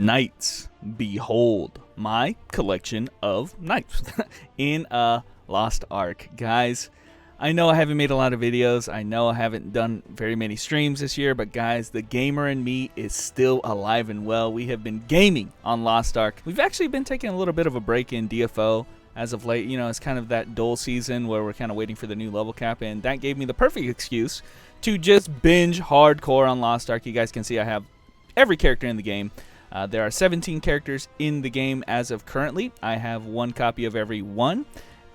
Knights. Behold my collection of knights in a Lost Ark. Guys, I know I haven't made a lot of videos. I know I haven't done very many streams this year, but guys, the gamer in me is still alive and well. We have been gaming on Lost Ark. We've actually been taking a little bit of a break in DFO as of late. You know, it's kind of that dull season where we're kind of waiting for the new level cap, and that gave me the perfect excuse to just binge hardcore on Lost Ark. You guys can see I have every character in the game. There are 17 characters in the game as of currently. I have one copy of every one.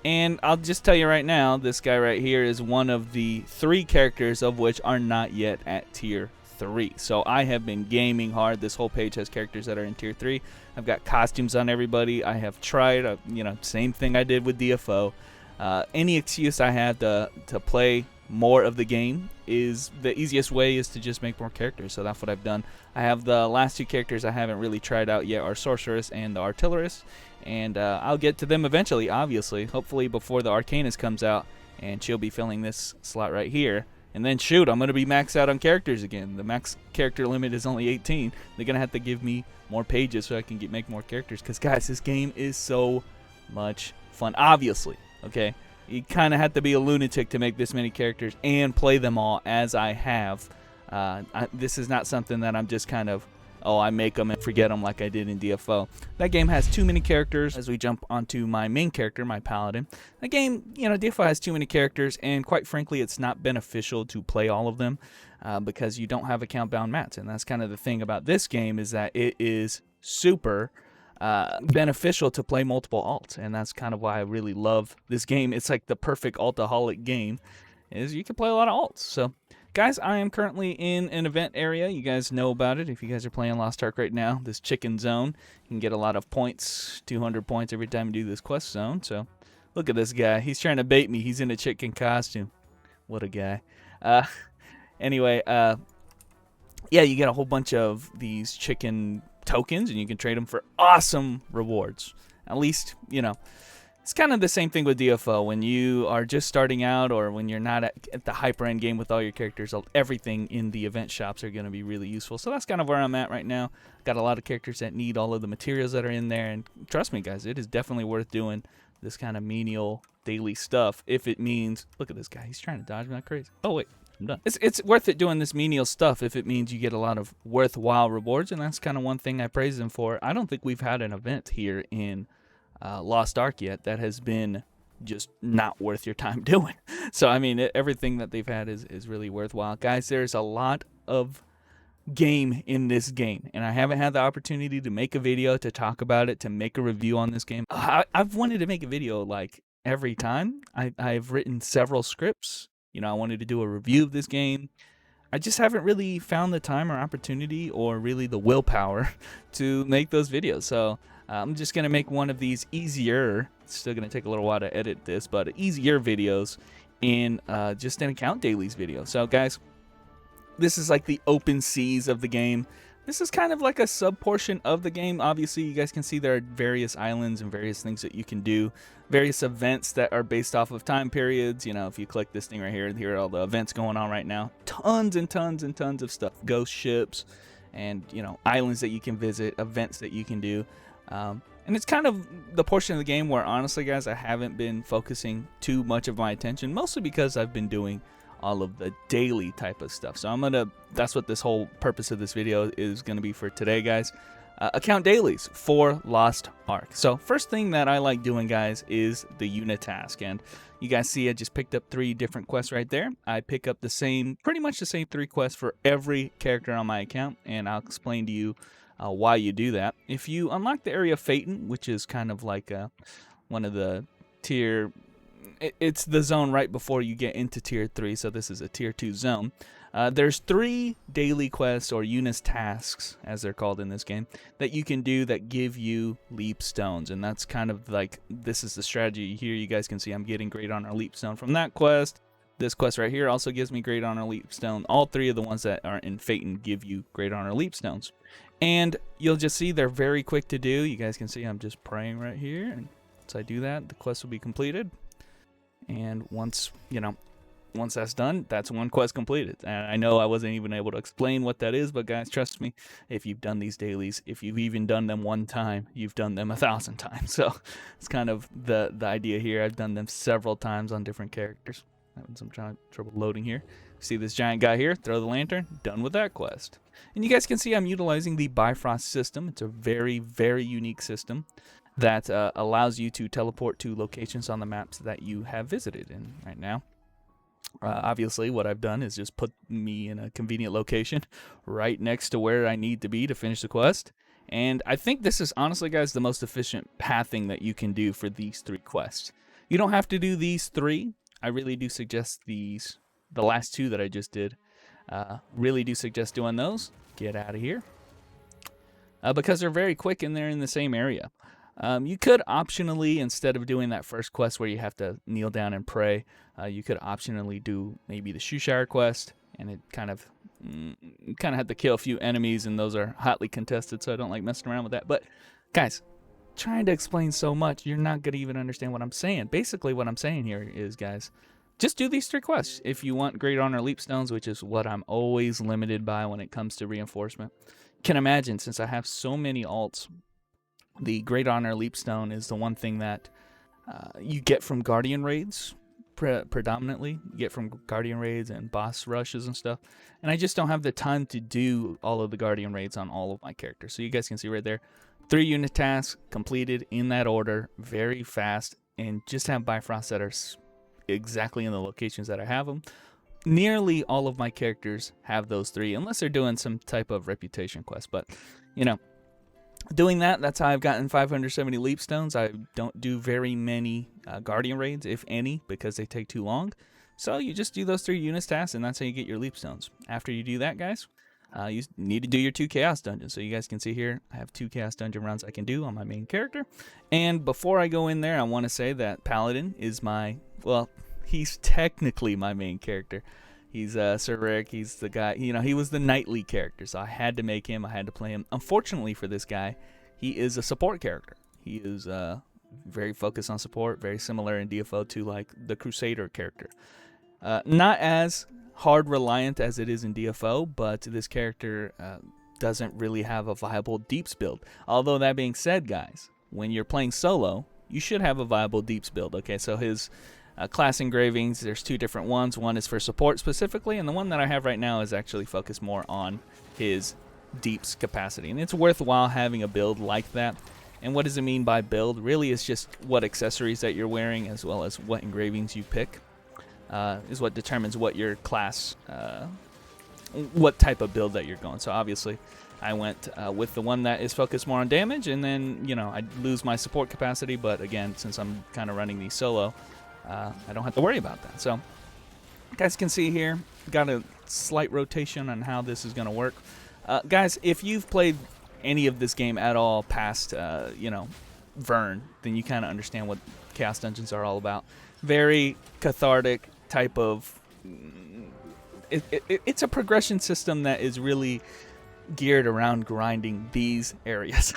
And I'll just tell you right now, this guy right here is one of the 3 characters of which are not yet at tier 3. So I have been gaming hard. This whole page has characters that are in tier 3. I've got costumes on everybody. I have tried, same thing I did with DFO. Any excuse I have to play more of the game is the easiest way is to just make more characters. So that's what I've done. I have the last 2 characters I haven't really tried out yet are Sorceress and the Artillerist, and I'll get to them eventually, obviously, hopefully before the Arcanist comes out, and she'll be filling this slot right here. And then shoot, I'm going to be maxed out on characters again. The max character limit is only 18. They're going to have to give me more pages so I can make more characters, because guys, this game is so much fun. Obviously, okay, you kind of have to be a lunatic to make this many characters and play them all as I have. This is not something that I'm just kind of, I make them and forget them like I did in DFO. That game has too many characters. As we jump onto my main character, my Paladin, that game, DFO has too many characters, and quite frankly, it's not beneficial to play all of them because you don't have account-bound mats. And that's kind of the thing about this game, is that it is super beneficial to play multiple alts, and that's kind of why I really love this game. It's like the perfect altaholic game, is you can play a lot of alts. So guys, I am currently in an event area. You guys know about it if you guys are playing Lost Ark right now. This chicken zone, you can get a lot of points, 200 points every time you do this quest zone. So look at this guy, he's trying to bait me. He's in a chicken costume. What a guy. Anyway, yeah, you get a whole bunch of these chicken tokens, and you can trade them for awesome rewards. At least, it's kind of the same thing with DFO. When you are just starting out, or when you're not at the hyper end game with all your characters, everything in the event shops are going to be really useful. So that's kind of where I'm at right now. Got a lot of characters that need all of the materials that are in there, and trust me guys, it is definitely worth doing this kind of menial daily stuff if it means, look at this guy, he's trying to dodge me like crazy. Oh wait, I'm done. It's worth it doing this menial stuff if it means you get a lot of worthwhile rewards, and that's kind of one thing I praise them for. I don't think we've had an event here in Lost Ark yet that has been just not worth your time doing. So I mean, everything that they've had is really worthwhile. Guys, there's a lot of game in this game, and I haven't had the opportunity to make a video, to talk about it, to make a review on this game. I've wanted to make a video like every time. I've written several scripts. I wanted to do a review of this game. I just haven't really found the time or opportunity, or really the willpower to make those videos. So I'm just going to make one of these easier, it's still going to take a little while to edit this, but easier videos in just an account dailies video. So guys, this is like the open seas of the game. This is kind of like a sub portion of the game. Obviously, you guys can see there are various islands and various things that you can do, various events that are based off of time periods. If you click this thing right here, here are all the events going on right now. Tons and tons and tons of stuff. Ghost ships and, islands that you can visit, events that you can do. And it's kind of the portion of the game where, honestly, guys, I haven't been focusing too much of my attention, mostly because I've been doing all of the daily type of stuff. So that's what this whole purpose of this video is going to be for today, guys. Account dailies for Lost Ark. So first thing that I like doing, guys, is the unit task. And you guys see I just picked up 3 different quests right there. I pick up pretty much the same 3 quests for every character on my account, and I'll explain to you why you do that. If you unlock the area of Phaeton, which is kind of like one of the tier, it's the zone right before you get into tier 3, so this is a tier 2 zone. There's 3 daily quests, or unit tasks as they're called in this game, that you can do that give you leap stones, and that's kind of like, this is the strategy here. You guys can see I'm getting great honor leap stone from that quest. This quest right here also gives me great honor leap stone. All 3 of the ones that are in Phaeton give you great honor leap stones, and you'll just see they're very quick to do. You guys can see I'm just praying right here, and once I do that, the quest will be completed. And once once that's done, that's one quest completed. And I know I wasn't even able to explain what that is, but guys, trust me, if you've done these dailies, if you've even done them one time, you've done them 1,000 times. So it's kind of the idea here. I've done them several times on different characters. Having some trouble loading here. See this giant guy here? Throw the lantern. Done with that quest. And you guys can see I'm utilizing the Bifrost system. It's a very, very unique system that allows you to teleport to locations on the maps that you have visited in right now. Obviously, what I've done is just put me in a convenient location right next to where I need to be to finish the quest. And I think this is honestly, guys, the most efficient pathing that you can do for these 3 quests. You don't have to do these 3. I really do suggest the last 2 that I just did. Really do suggest doing those. Get out of here. Because they're very quick and they're in the same area. You could optionally, instead of doing that first quest where you have to kneel down and pray, you could optionally do maybe the Shoeshire quest, and it kind of have to kill a few enemies, and those are hotly contested, so I don't like messing around with that. But guys, trying to explain so much, you're not gonna even understand what I'm saying. Basically, what I'm saying here is, guys, just do these 3 quests if you want Great Honor Leap Stones, which is what I'm always limited by when it comes to reinforcement. Can imagine, since I have so many alts, the Great Honor Leap Stone is the one thing that you get from Guardian raids, predominantly. You get from Guardian raids and boss rushes and stuff. And I just don't have the time to do all of the Guardian raids on all of my characters. So you guys can see right there, 3 unit tasks completed in that order, very fast, and just have Bifrost that are exactly in the locations that I have them. Nearly all of my characters have those 3, unless they're doing some type of reputation quest. But, you know, doing that's how I've gotten 570 leap stones. I don't do very many Guardian raids, if any, because they take too long. So you just do those 3 units tasks, and that's how you get your leap stones. After you do that, guys, you need to do your 2 chaos dungeons. So you guys can see here, I have 2 chaos dungeon runs I can do on my main character. And before I go in there, I want to say that Paladin is my, well, he's technically my main character. He's Sir Rick. He's the guy, you know, he was the knightly character, so I had to make him. I had to play him. Unfortunately for this guy, he is a support character. He is very focused on support, very similar in DFO to like the Crusader character. Not as hard reliant as it is in DFO, but this character doesn't really have a viable deeps build. Although that being said, guys, when you're playing solo, you should have a viable deeps build. Okay, so his class engravings, there's 2 different ones. One is for support specifically, and the one that I have right now is actually focused more on his deeps capacity. And it's worthwhile having a build like that. And what does it mean by build? Really, it's just what accessories that you're wearing, as well as what engravings you pick, is what determines what your class, what type of build that you're going. So obviously, I went with the one that is focused more on damage, and then, you know, I lose my support capacity. But again, since I'm kind of running these solo, I don't have to worry about that. So you guys can see here, got a slight rotation on how this is going to work. Guys, if you've played any of this game at all past, you know, Vern, then you kind of understand what Chaos Dungeons are all about. Very cathartic type of... It's a progression system that is really geared around grinding these areas.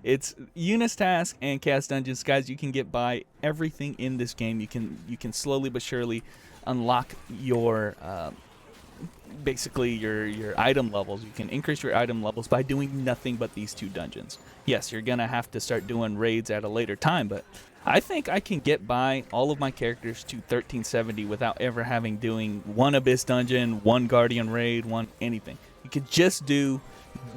It's Unis Task and Chaos Dungeons, guys. You can get by everything in this game. You can slowly but surely unlock your basically your item levels. You can increase your item levels by doing nothing but these 2 dungeons. Yes, you're gonna have to start doing raids at a later time, but I think I can get by all of my characters to 1370 without ever having doing 1 Abyss dungeon, 1 Guardian raid, 1 anything. You could just do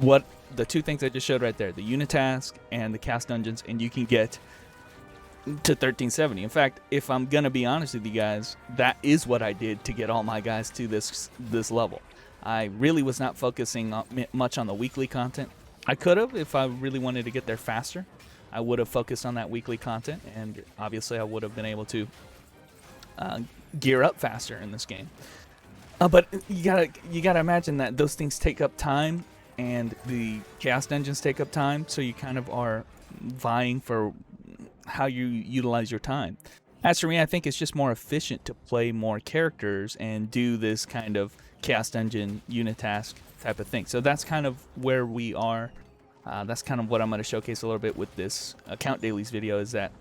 what the 2 things I just showed right there, the Unitask and the Chaos Dungeons, and you can get to 1370. In fact, if I'm gonna be honest with you guys, that is what I did to get all my guys to this level. I really was not focusing much on the weekly content. I could have, if I really wanted to get there faster. I would have focused on that weekly content, and obviously I would have been able to gear up faster in this game. But you gotta imagine that those things take up time, and the Chaos Dungeons take up time, so you kind of are vying for how you utilize your time. As for me, I think it's just more efficient to play more characters and do this kind of Chaos Dungeon Unitask type of thing. So that's kind of where we are. That's kind of what I'm going to showcase a little bit with this account dailies video, is that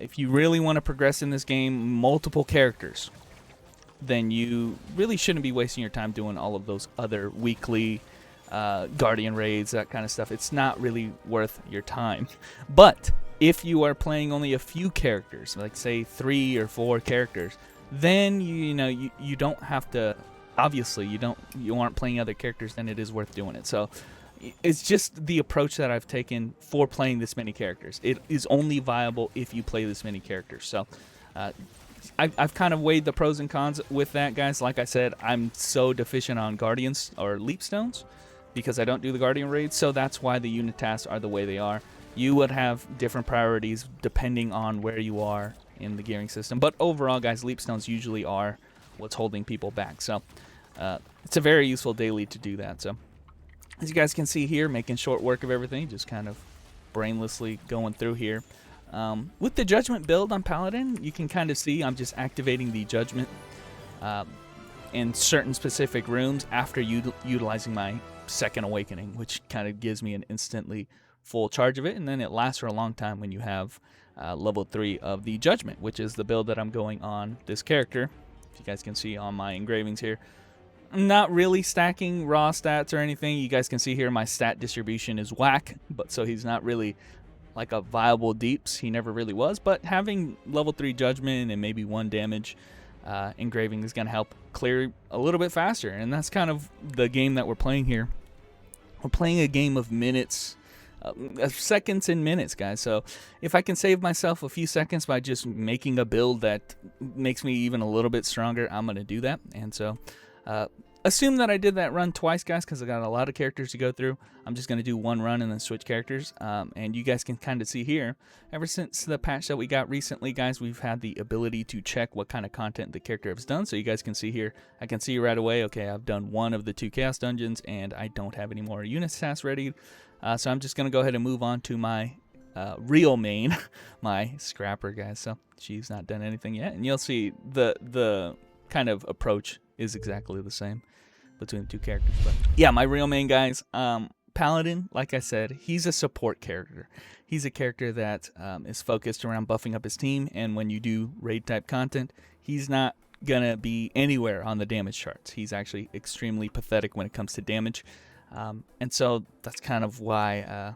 if you really want to progress in this game, multiple characters then you really shouldn't be wasting your time doing all of those other weekly Guardian raids, that kind of stuff. It's not really worth your time. But if you are playing only a few characters, like say 3 or 4 characters, then you don't have to. Obviously, you aren't playing other characters, then it is worth doing it. So it's just the approach that I've taken for playing this many characters. It is only viable if you play this many characters. So I've kind of weighed the pros and cons with that, guys. Like I said, I'm so deficient on Guardians or Leap Stones because I don't do the Guardian raids, so that's why the unit tasks are the way they are. You would have different priorities depending on where you are in the gearing system. But overall, guys, Leap Stones usually are what's holding people back. So it's a very useful daily to do that. So as you guys can see here, making short work of everything, just kind of brainlessly going through here. With the Judgment build on Paladin, you can kind of see I'm just activating the Judgment in certain specific rooms after utilizing my second awakening, which kind of gives me an instantly full charge of it, and then it lasts for a long time when you have level 3 of the Judgment, which is the build that I'm going on this character. If you guys can see on my engravings here, I'm not really stacking raw stats or anything. You guys can see here my stat distribution is whack, but so he's not really like a viable deeps. He never really was, but having level 3 Judgment and maybe 1 damage engraving is going to help clear a little bit faster, and that's kind of the game that we're playing here. We're playing a game of minutes, seconds and minutes, guys. So if I can save myself a few seconds by just making a build that makes me even a little bit stronger, I'm going to do that. And so assume that I did that run twice, guys, because I got a lot of characters to go through. I'm just going to do 1 run and then switch characters. And you guys can kind of see here, ever since the patch that we got recently, guys, we've had the ability to check what kind of content the character has done. So you guys can see here, I can see right away, okay, I've done 1 of the 2 Chaos Dungeons, and I don't have any more unit tasks ready. So I'm just going to go ahead and move on to my real main, my Scrapper, guys. So she's not done anything yet. And you'll see the kind of approach is exactly the same between the 2 characters. But yeah, my real main, guys, Paladin, like I said, he's a support character. He's a character that is focused around buffing up his team, and when you do raid type content, he's not gonna be anywhere on the damage charts. He's actually extremely pathetic when it comes to damage, and so that's kind of why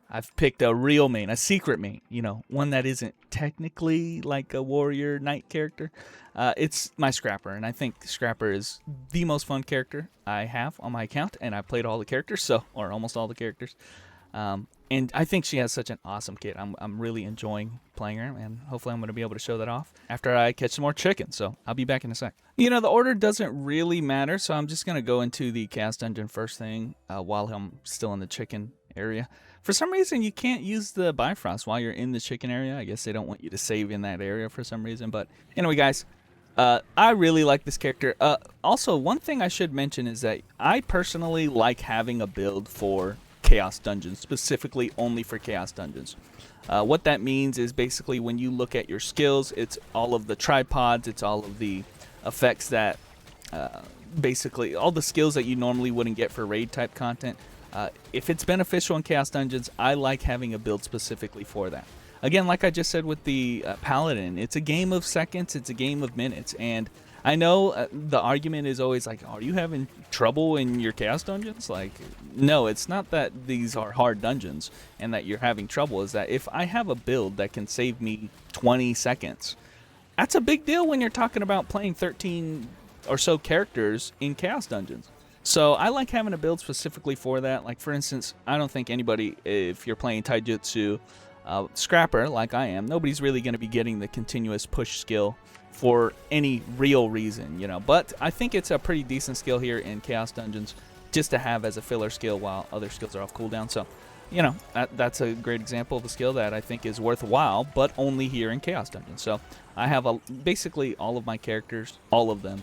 I've picked a real main, a secret main, one that isn't technically like a warrior knight character. It's my Scrapper, and I think Scrapper is the most fun character I have on my account, and I played all the characters, or almost all the characters. And I think she has such an awesome kit. I'm really enjoying playing her, and hopefully I'm going to be able to show that off after I catch some more chicken. So I'll be back in a sec. The order doesn't really matter, so I'm just going to go into the Chaos Dungeon first thing while I'm still in the chicken area. For some reason, you can't use the Bifrost while you're in the chicken area. I guess they don't want you to save in that area for some reason. But anyway, guys, I really like this character. Also, one thing I should mention is that I personally like having a build for Chaos Dungeons, specifically only for Chaos Dungeons. What that means is basically when you look at your skills, it's all of the tripods, it's all of the effects that, basically all the skills that you normally wouldn't get for raid type content. If it's beneficial in Chaos Dungeons, I like having a build specifically for that. Again, like I just said with the Paladin, it's a game of seconds, it's a game of minutes, and I know the argument is always like, are you having trouble in your Chaos Dungeons? Like, no, it's not that these are hard dungeons and that you're having trouble. Is that if I have a build that can save me 20 seconds, that's a big deal when you're talking about playing 13 or so characters in Chaos Dungeons. So I like having a build specifically for that. Like, for instance, I don't think anybody, if you're playing Taijutsu Scrapper like I am, nobody's really going to be getting the continuous push skill for any real reason, But I think it's a pretty decent skill here in Chaos Dungeons just to have as a filler skill while other skills are off cooldown. So, that's a great example of a skill that I think is worthwhile, but only here in Chaos Dungeons. So I have basically all of my characters, all of them,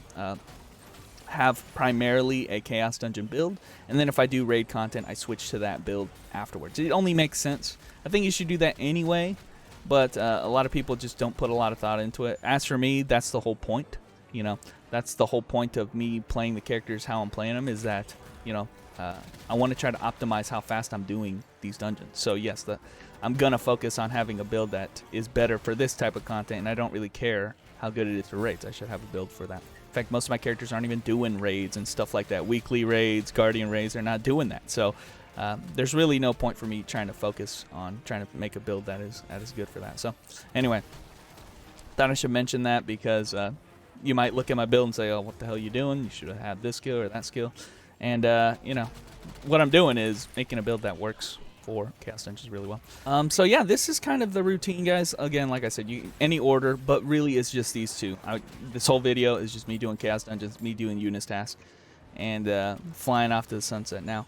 have primarily a Chaos Dungeon build, and then if I do raid content, I switch to that build afterwards. It only makes sense. I think you should do that anyway, but a lot of people just don't put a lot of thought into it. As for me, that's the whole point. That's the whole point of me playing the characters how I'm playing them, is that, I want to try to optimize how fast I'm doing these dungeons. So yes, I'm going to focus on having a build that is better for this type of content, and I don't really care how good it is for raids. I should have a build for that. In fact, most of my characters aren't even doing raids and stuff like that. Weekly raids, guardian raids, they're not doing that. So there's really no point for me trying to focus on trying to make a build that is good for that. So anyway, thought I should mention that because you might look at my build and say, oh, what the hell are you doing? You should have had this skill or that skill. And, you know, what I'm doing is making a build that works for Chaos Dungeons really well. So yeah, this is kind of the routine, guys. Again, like I said, any order, but really it's just these two. This whole video is just me doing Chaos Dungeons, me doing Eunice tasks, and flying off to the sunset. Now,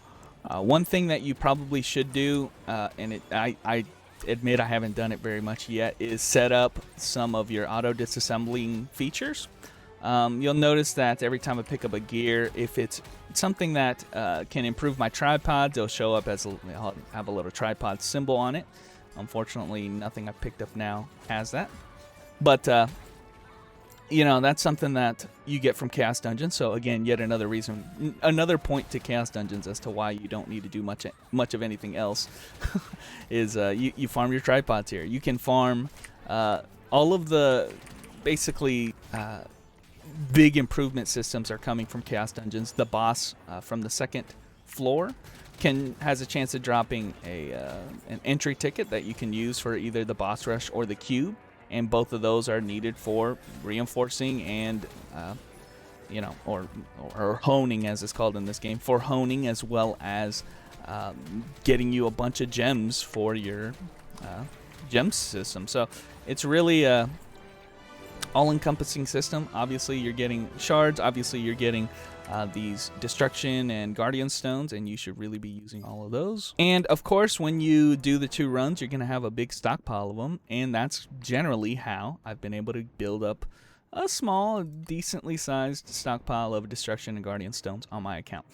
one thing that you probably should do, and I admit I haven't done it very much yet, is set up some of your auto disassembling features. You'll notice that every time I pick up a gear, if it's something that can improve my tripods, it'll show up as I'll have a little tripod symbol on it. Unfortunately, nothing I picked up now has that. But, you know, that's something that you get from Chaos Dungeons. So again, yet another reason, another point to Chaos Dungeons as to why you don't need to do much of anything else is you farm your tripods here. You can farm all of the basically big improvement systems are coming from Chaos Dungeons. The boss from the second floor has a chance of dropping an entry ticket that you can use for either the boss rush or the cube, and both of those are needed for reinforcing and you know, or honing, as it's called in this game, for honing, as well as getting you a bunch of gems for your gem system. So it's really all-encompassing system. Obviously you're getting shards, obviously you're getting these destruction and guardian stones, and you should really be using all of those. And of course, when you do the 2 runs, you're gonna have a big stockpile of them, and that's generally how I've been able to build up a small, decently sized stockpile of destruction and guardian stones on my account.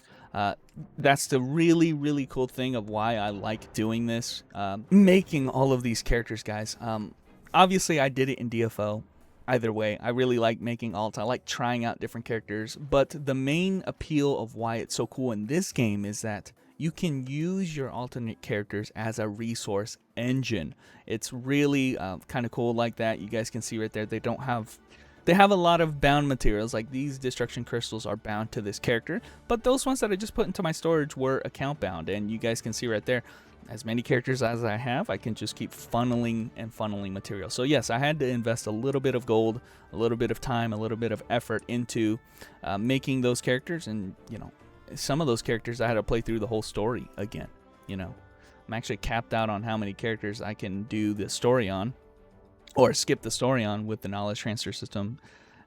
That's the really, really cool thing of why I like doing this, making all of these characters, guys. Obviously I did it in DFO. Either way, I really like making alts. I like trying out different characters, but the main appeal of why it's so cool in this game is that you can use your alternate characters as a resource engine. It's really kind of cool like that. You guys can see right there, they have a lot of bound materials, like these destruction crystals are bound to this character, but those ones that I just put into my storage were account bound, and you guys can see right there, as many characters as I have, I can just keep funneling and funneling material. So yes, I had to invest a little bit of gold, a little bit of time, a little bit of effort into making those characters, and you know, some of those characters I had to play through the whole story again. You know, I'm actually capped out on how many characters I can do the story on, or skip the story on, with the knowledge transfer system,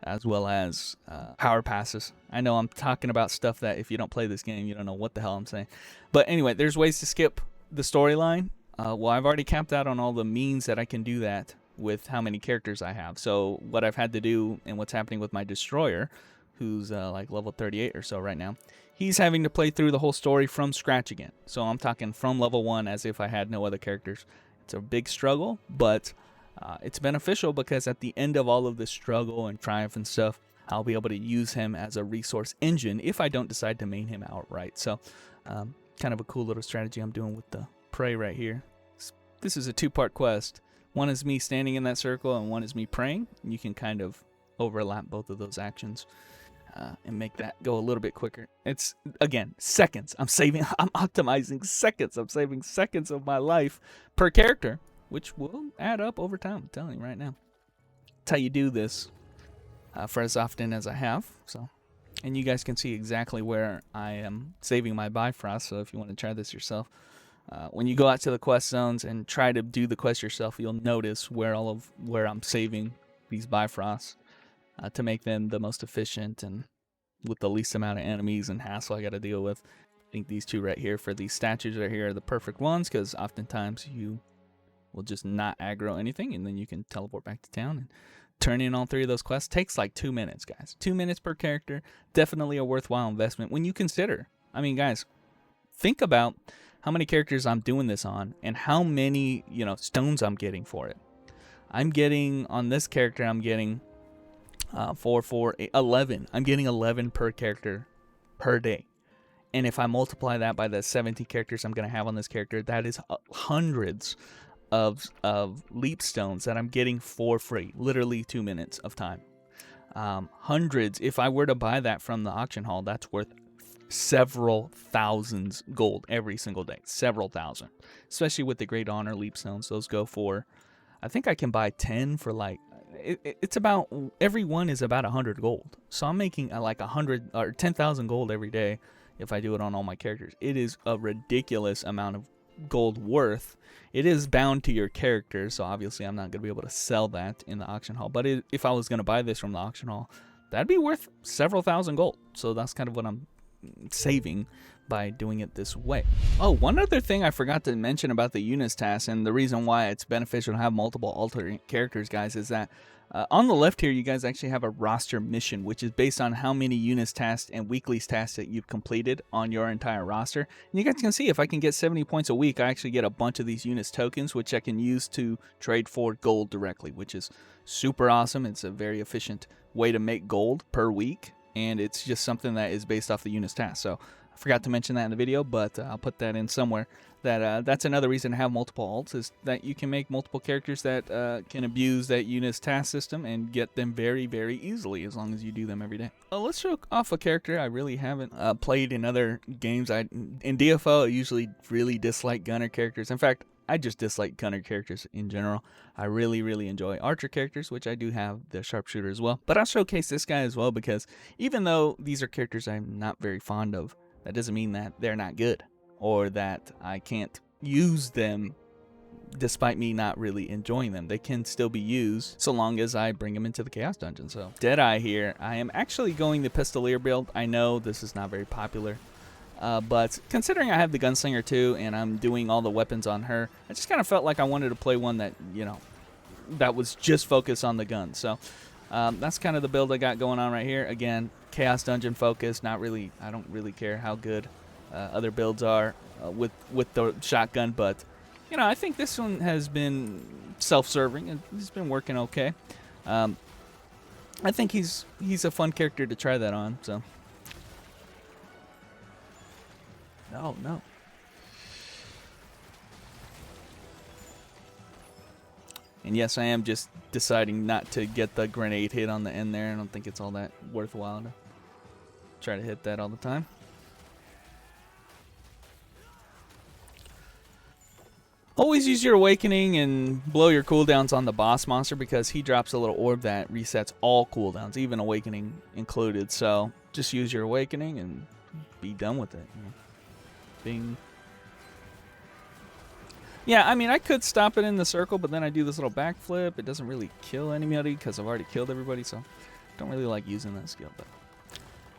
as well as power passes. I know I'm talking about stuff that if you don't play this game, you don't know what the hell I'm saying. But anyway, there's ways to skip the storyline. Well, I've already capped out on all the means that I can do that with how many characters I have. So what I've had to do, and what's happening with my destroyer, who's like level 38 or so right now, he's having to play through the whole story from scratch again. So I'm talking from level 1 as if I had no other characters. It's a big struggle, but it's beneficial because at the end of all of this struggle and triumph and stuff, I'll be able to use him as a resource engine if I don't decide to main him outright. So kind of a cool little strategy I'm doing with the prey right here. This is a 2-part quest. One is me standing in that circle, and one is me praying. You can kind of overlap both of those actions and make that go a little bit quicker. It's, again, seconds. I'm optimizing seconds. I'm saving seconds of my life per character, which will add up over time. I'm telling you right now. That's how you do this for as often as I have. So, and you guys can see exactly where I am saving my Bifrost. So if you want to try this yourself, when you go out to the quest zones and try to do the quest yourself, you'll notice where I'm saving these Bifrosts to make them the most efficient and with the least amount of enemies and hassle I got to deal with. I think these two right here for these statues right here are the perfect ones, because oftentimes you will just not aggro anything, and then you can teleport back to town and turn in all 3 of those quests. Takes like 2 minutes, guys. 2 minutes per character. Definitely a worthwhile investment when you consider. I mean, guys, think about how many characters I'm doing this on and how many, you know, stones I'm getting for it. I'm getting, on this character, I'm getting 11. I'm getting 11 per character per day. And if I multiply that by the 17 characters I'm going to have on this character, that is hundreds of leap stones that I'm getting for free, literally 2 minutes of time. Hundreds. If I were to buy that from the auction hall, that's worth several thousands gold every single day. Several thousand, especially with the Great Honor leap stones. Those go for, I think I can buy 10 for like, it's about, every one is about 100 gold. So I'm making like 100 or 10,000 gold every day if I do it on all my characters. It is a ridiculous amount of gold worth. It is bound to your character, so obviously I'm not going to be able to sell that in the auction hall. But if I was going to buy this from the auction hall, that'd be worth several thousand gold. So that's kind of what I'm saving by doing it this way. Oh, one other thing I forgot to mention about the Eunice task, and the reason why it's beneficial to have multiple alternate characters, guys, is that on the left here, you guys actually have a roster mission, which is based on how many Eunice tasks and weeklies tasks that you've completed on your entire roster. And you guys can see if I can get 70 points a week, I actually get a bunch of these Eunice tokens, which I can use to trade for gold directly, which is super awesome. It's a very efficient way to make gold per week, and it's just something that is based off the Eunice task. So I forgot to mention that in the video, but I'll put that in somewhere. That's another reason to have multiple alts, is that you can make multiple characters that can abuse that Eunice task system and get them very, very easily, as long as you do them every day. Let's show off a character I really haven't played in other games. In DFO, I usually really dislike gunner characters. In fact, I just dislike gunner characters in general. I really, really enjoy archer characters, which I do have the sharpshooter as well. But I'll showcase this guy as well, because even though these are characters I'm not very fond of, that doesn't mean that they're not good, or that I can't use them despite me not really enjoying them. They can still be used so long as I bring them into the Chaos Dungeon. So Deadeye here, I am actually going the Pistolier build. I know this is not very popular, but considering I have the Gunslinger too, and I'm doing all the weapons on her, I just kind of felt like I wanted to play one that, you know, that was just focused on the gun. So that's kind of the build I got going on right here. Again, Chaos Dungeon focus. Not really, I don't really care how good other builds are with the shotgun, but you know, I think this one has been self-serving and it's been working okay. I think he's a fun character to try that on. So no. And yes, I am just deciding not to get the grenade hit on the end there. I don't think it's all that worthwhile to try to hit that all the time. Always use your awakening and blow your cooldowns on the boss monster, because he drops a little orb that resets all cooldowns, even awakening included. So just use your awakening and be done with it. Bing. Yeah, I mean, I could stop it in the circle, but then I do this little backflip. It doesn't really kill anybody because I've already killed everybody, so I don't really like using that skill. But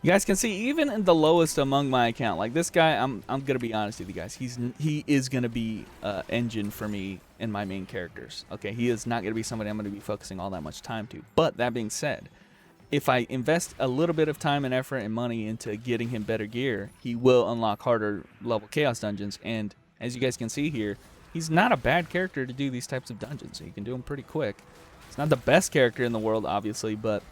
you guys can see, even in the lowest among my account, like this guy, I'm gonna be honest with you guys, he is gonna be engine for me in my main characters. Okay, he is not gonna be somebody I'm gonna be focusing all that much time to. But that being said, if I invest a little bit of time and effort and money into getting him better gear, he will unlock harder level Chaos Dungeons. And as you guys can see here, he's not a bad character to do these types of dungeons. So you can do them pretty quick. He's not the best character in the world, obviously, but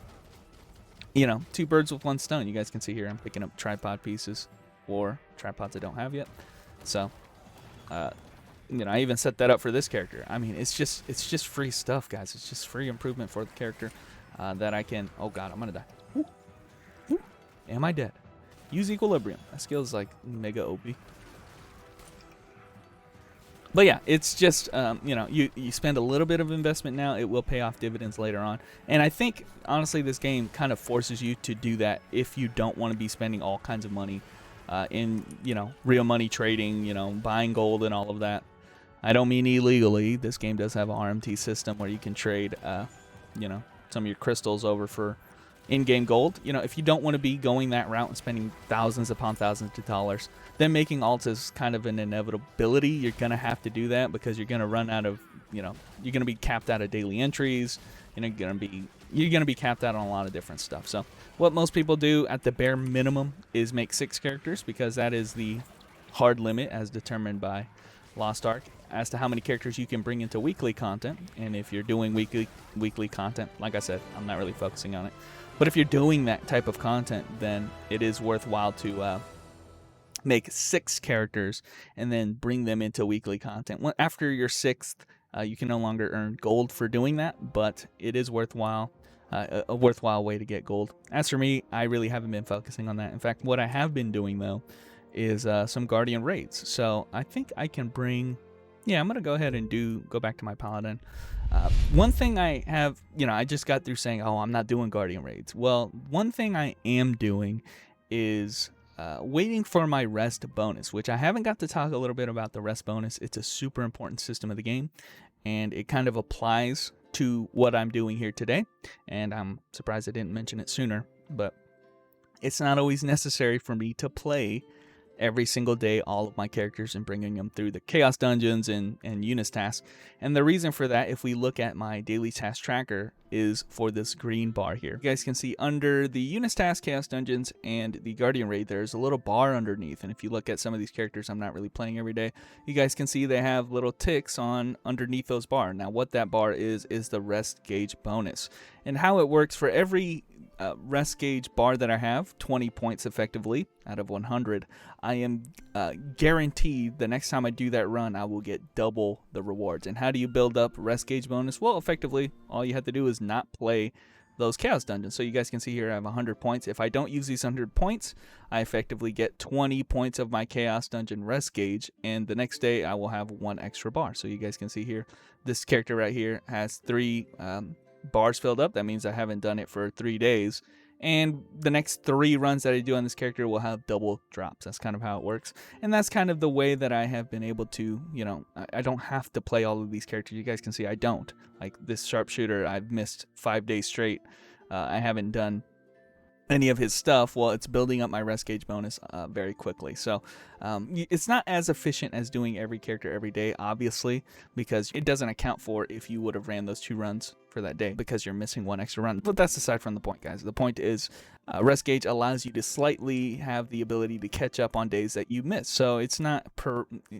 you know, two birds with one stone. You guys can see here I'm picking up tripod pieces, or tripods I don't have yet. So, you know, I even set that up for this character. I mean, it's just free stuff, guys. It's just free improvement for the character that I can. Oh God, I'm gonna die. Ooh. Ooh. Am I dead? Use equilibrium. That skill is like mega OP. But yeah, it's just, you know, you spend a little bit of investment now, it will pay off dividends later on. And I think, honestly, this game kind of forces you to do that if you don't want to be spending all kinds of money in, you know, real money trading, you know, buying gold and all of that. I don't mean illegally. This game does have an RMT system where you can trade, you know, some of your crystals over for in-game gold. You know, if you don't want to be going that route and spending thousands upon thousands of dollars, then making alts is kind of an inevitability. You're going to have to do that because you're going to run out of, you know, you're going to be capped out of daily entries. You're going to be capped out on a lot of different stuff. So what most people do at the bare minimum is make 6 characters, because that is the hard limit as determined by Lost Ark as to how many characters you can bring into weekly content. And if you're doing weekly content, like I said, I'm not really focusing on it. But if you're doing that type of content, then it is worthwhile to make 6 characters and then bring them into weekly content. After your 6th You can no longer earn gold for doing that, but it is worthwhile. A worthwhile way to get gold. As for me, I really haven't been focusing on that. In fact, what I have been doing though is some Guardian raids. So I think I can bring. Yeah, I'm gonna go ahead and go back to my Paladin. One thing I have, I just got through saying, oh, I'm not doing Guardian raids. Well, one thing I am doing is waiting for my rest bonus, which I haven't got to talk a little bit about the rest bonus. It's a super important system of the game, and it kind of applies to what I'm doing here today, and I'm surprised I didn't mention it sooner, but it's not always necessary for me to play every single day all of my characters and bringing them through the chaos dungeons and Unis tasks. And the reason for that, if we look at my daily task tracker, is for this green bar here. You guys can see under the Unis task, chaos dungeons, and the Guardian raid, there's a little bar underneath. And if you look at some of these characters I'm not really playing every day, you guys can see they have little ticks on underneath those bars. Now what that bar is the rest gauge bonus. And how it works, for every rest gauge bar that I have, 20 points effectively out of 100, I am guaranteed the next time I do that run, I will get double the rewards. And how do you build up rest gauge bonus? Well, effectively, all you have to do is not play those chaos dungeons. So you guys can see here I have 100 points. If I don't use these 100 points, I effectively get 20 points of my chaos dungeon rest gauge, and the next day I will have 1 extra bar. So you guys can see here, this character right here has 3 bars filled up. That means I haven't done it for 3 days, and the next 3 runs that I do on this character will have double drops. That's kind of how it works, and that's kind of the way that I have been able to, I don't have to play all of these characters. You guys can see I don't. Like this sharpshooter, I've missed 5 days straight. I haven't done any of his stuff. Well, it's building up my rest gauge bonus very quickly. So it's not as efficient as doing every character every day, obviously, because it doesn't account for if you would have ran those 2 runs for that day because you're missing 1 extra run. But that's aside from the point, guys. The point is rest gauge allows you to slightly have the ability to catch up on days that you miss. So it's not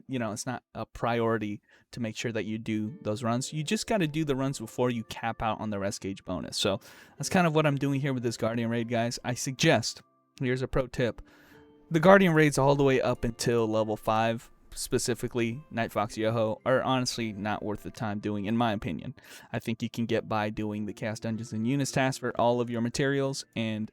it's not a priority to make sure that you do those runs. You just got to do the runs before you cap out on the rest gauge bonus. So that's kind of what I'm doing here with this Guardian raid, guys. I suggest, here's a pro tip, the Guardian raids all the way up until level 5, specifically Night Fox Yoho, are honestly not worth the time doing, in my opinion. I think you can get by doing the chaos dungeons and Unis tasks for all of your materials, and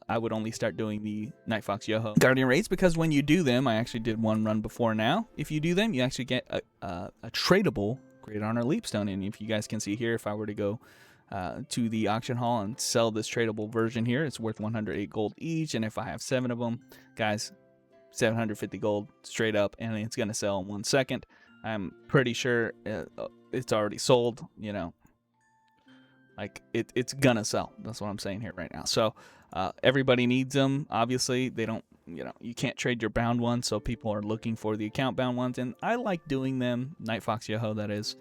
I would only start doing the Night Fox Yoho Guardian raids, because when you do them, I actually did 1 run before now, if you do them, you actually get a tradable Great Honor Leapstone. And if you guys can see here, if I were to go to the auction hall and sell this tradable version here, it's worth 108 gold each, and if I have 7 of them, guys, 750 gold straight up, and it's going to sell in 1 second. I'm pretty sure it's already sold, like it's gonna sell. That's what I'm saying here right now. So everybody needs them. Obviously, they don't, you can't trade your bound ones, so people are looking for the account bound ones, and I like doing them, Night Fox Yoho, that is,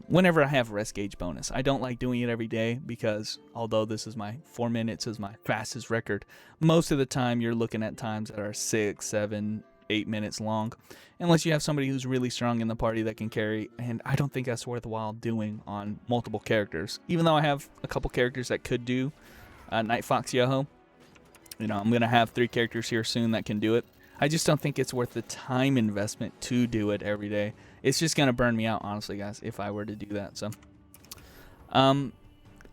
whenever I have rest gauge bonus. I don't like doing it every day because although this is my 4 minutes is my fastest record, most of the time you're looking at times that are 6, 7, 8 minutes long, unless you have somebody who's really strong in the party that can carry, and I don't think that's worthwhile doing on multiple characters. Even though I have a couple characters that could do Night Fox Yoho, I'm gonna have 3 characters here soon that can do it. I just don't think it's worth the time investment to do it every day. It's just gonna burn me out, honestly, guys, if I were to do that. So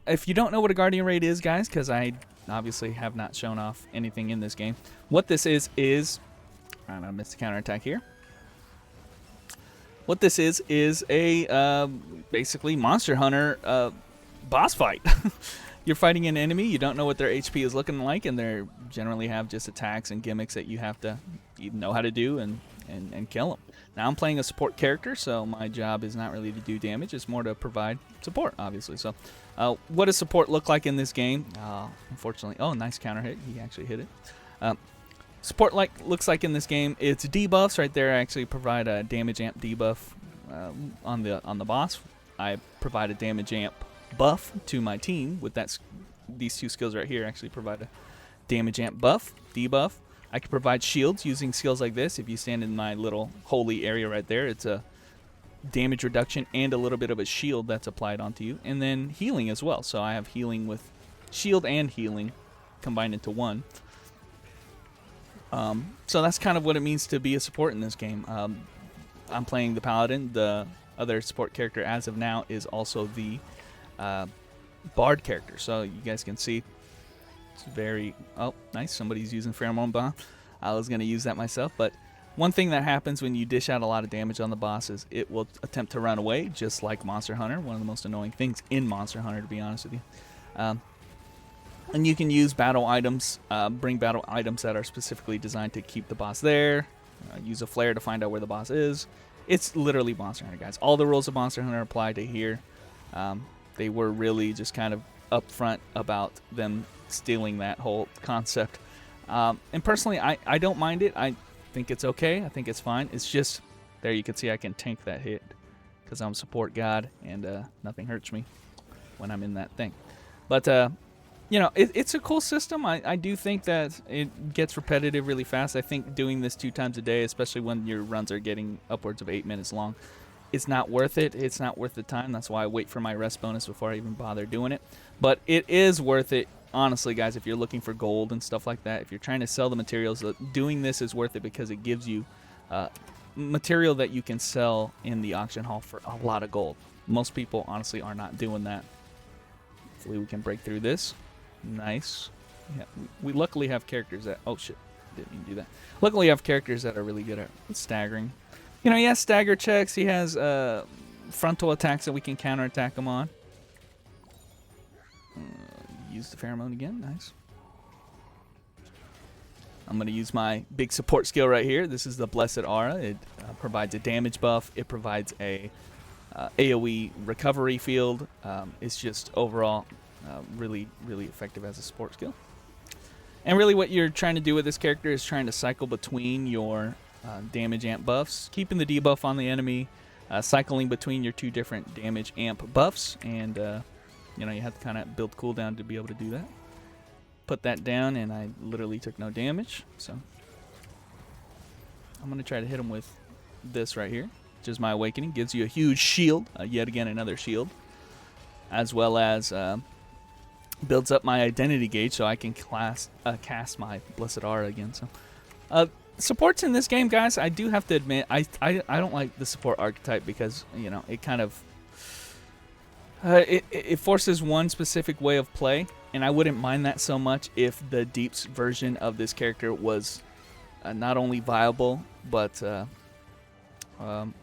if you don't know what a Guardian raid is, guys, because I obviously have not shown off anything in this game, what this is I missed the counterattack here. What this is a basically Monster Hunter boss fight. You're fighting an enemy, you don't know what their HP is looking like, and they generally have just attacks and gimmicks that you have to know how to do and kill them. Now I'm playing a support character, so my job is not really to do damage, it's more to provide support, obviously. So what does support look like in this game? Unfortunately, oh, nice counter hit, he actually hit it. Support looks like in this game, it's debuffs right there. I actually provide a damage amp debuff on the boss. I provide a damage amp buff to my team with these 2 skills right here. Actually provide a damage amp buff, debuff. I can provide shields using skills like this. If you stand in my little holy area right there, it's a damage reduction and a little bit of a shield that's applied onto you, and then healing as well. So I have healing with shield and healing combined into 1. So that's kind of what it means to be a support in this game. I'm playing the Paladin. The other support character as of now is also the Bard character. So you guys can see it's very, oh, nice. Somebody's using Pheromone Bomb. I was going to use that myself, but one thing that happens when you dish out a lot of damage on the boss is it will attempt to run away, just like Monster Hunter, one of the most annoying things in Monster Hunter, to be honest with you. And you can use battle items, bring battle items that are specifically designed to keep the boss there, use a flare to find out where the boss is. It's literally Monster Hunter, guys. All the rules of Monster Hunter apply to here. They were really just kind of upfront about them stealing that whole concept. And personally, I don't mind it. I think it's okay. I think it's fine. It's just, there you can see I can tank that hit because I'm a support god and nothing hurts me when I'm in that thing. But, you know, it's a cool system. I do think that it gets repetitive really fast. I think doing this 2 times a day, especially when your runs are getting upwards of 8 minutes long, it's not worth it. It's not worth the time. That's why I wait for my rest bonus before I even bother doing it. But it is worth it. Honestly, guys, if you're looking for gold and stuff like that, if you're trying to sell the materials, doing this is worth it because it gives you material that you can sell in the auction hall for a lot of gold. Most people, honestly, are not doing that. Hopefully we can break through this. Nice. Yeah, we luckily have characters that... Oh, shit. Didn't even do that. Luckily, we have characters that are really good at staggering. You know, he has stagger checks. He has frontal attacks that we can counterattack him on. Use the pheromone again. Nice. I'm going to use my big support skill right here. This is the Blessed Aura. It provides a damage buff. It provides a AoE recovery field. It's just overall really, really effective as a support skill. And really what you're trying to do with this character is trying to cycle between your damage amp buffs, keeping the debuff on the enemy, cycling between your 2 different damage amp buffs, and you know, you have to kind of build cooldown to be able to do that. Put that down, and I literally took no damage. So I'm going to try to hit him with this right here, which is my Awakening. Gives you a huge shield, yet again another shield, as well as builds up my identity gauge so I can cast my Blessed Aura again. So supports in this game, guys, I do have to admit, I don't like the support archetype because, you know, it kind of... it forces one specific way of play, and I wouldn't mind that so much if the Deeps version of this character was not only viable, but okay. I'm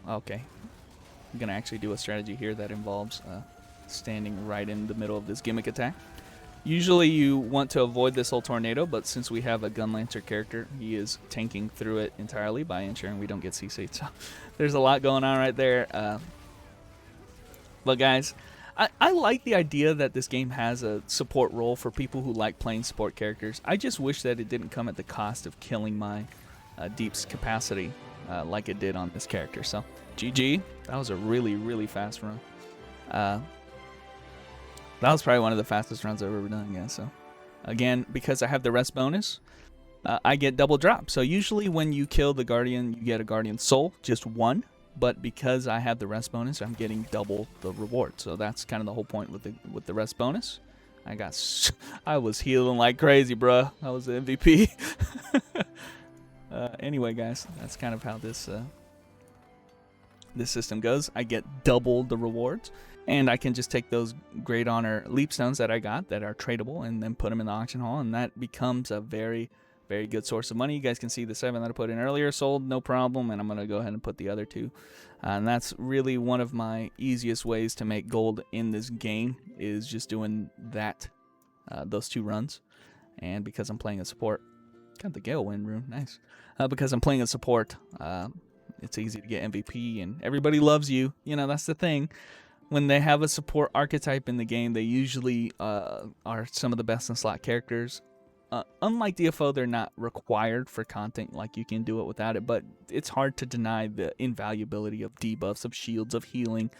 going to actually do a strategy here that involves standing right in the middle of this gimmick attack. Usually you want to avoid this whole tornado, but since we have a Gunlancer character, he is tanking through it entirely by ensuring we don't get CC'd. So there's a lot going on right there. But guys... I like the idea that this game has a support role for people who like playing support characters. I just wish that it didn't come at the cost of killing my Deep's capacity like it did on this character. So, GG. That was a really, really fast run. That was probably one of the fastest runs I've ever done, yeah. So, again, because I have the rest bonus, I get double drop. So, usually when you kill the Guardian, you get a Guardian Soul, just 1. But because I have the rest bonus, I'm getting double the reward. So that's kind of the whole point with the rest bonus. I was healing like crazy, bruh. I was the MVP. Anyway, guys, that's kind of how this system goes. I get double the rewards, and I can just take those Great Honor Leap Stones that I got that are tradable and then put them in the auction hall, and that becomes a very, very good source of money. You guys can see the 7 that I put in earlier sold, no problem, and I'm going to go ahead and put the other 2. And that's really one of my easiest ways to make gold in this game is just doing that, those 2 runs. And because I'm playing a support, got the Gale Wind rune, nice. Because I'm playing a support, it's easy to get MVP, and everybody loves you. You know, that's the thing. When they have a support archetype in the game, they usually are some of the best in slot characters. Unlike DFO, they're not required for content, like you can do it without it, but it's hard to deny the invaluability of debuffs, of shields, of healing,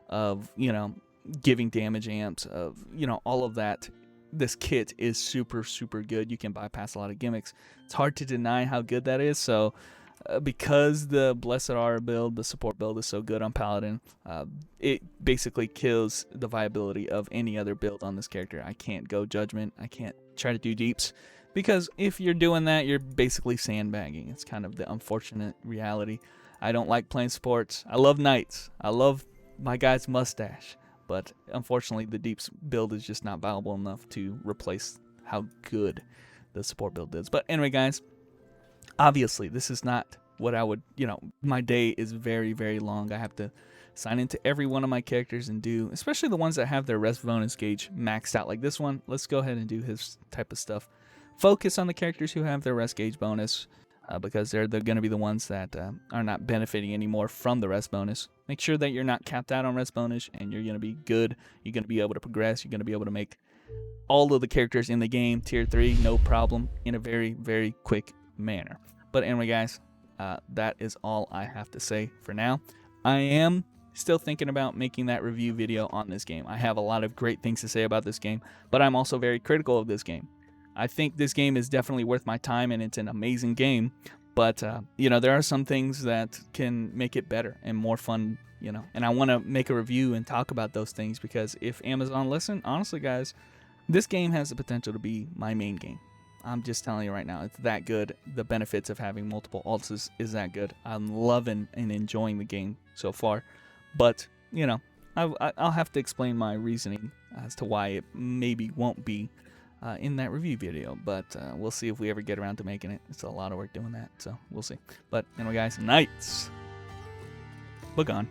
of, you know, giving damage amps, of, you know, all of that. This kit is super, super good. You can bypass a lot of gimmicks. It's hard to deny how good that is, so because the Blessed Aura build, the support build is so good on Paladin, it basically kills the viability of any other build on this character. I can't go Judgment. I can't try to do Deeps Because if you're doing that, you're basically sandbagging. It's kind of the unfortunate reality. I don't like playing sports. I love knights. I love my guy's mustache. But unfortunately, the deeps build is just not viable enough to replace how good the support build is. But anyway, guys, obviously, this is not what I would, my day is very, very long. I have to sign into every one of my characters and do, especially the ones that have their rest bonus gauge maxed out like this one. Let's go ahead and do his type of stuff. Focus on the characters who have their rest gauge bonus because they're going to be the ones that are not benefiting anymore from the rest bonus. Make sure that you're not capped out on rest bonus and you're going to be good. You're going to be able to progress. You're going to be able to make all of the characters in the game tier 3 no problem in a very, very quick manner. But anyway, guys, that is all I have to say for now. I am still thinking about making that review video on this game. I have a lot of great things to say about this game, but I'm also very critical of this game. I think this game is definitely worth my time and it's an amazing game, but there are some things that can make it better and more fun, and I want to make a review and talk about those things because if Amazon listen, honestly, guys, this game has the potential to be my main game. I'm just telling you right now, it's that good. The benefits of having multiple alts is that good. I'm loving and enjoying the game so far, but I'll have to explain my reasoning as to why it maybe won't be in that review video, but we'll see if we ever get around to making it. It's a lot of work doing that, so we'll see. But anyway, guys, Knights, BEGONE.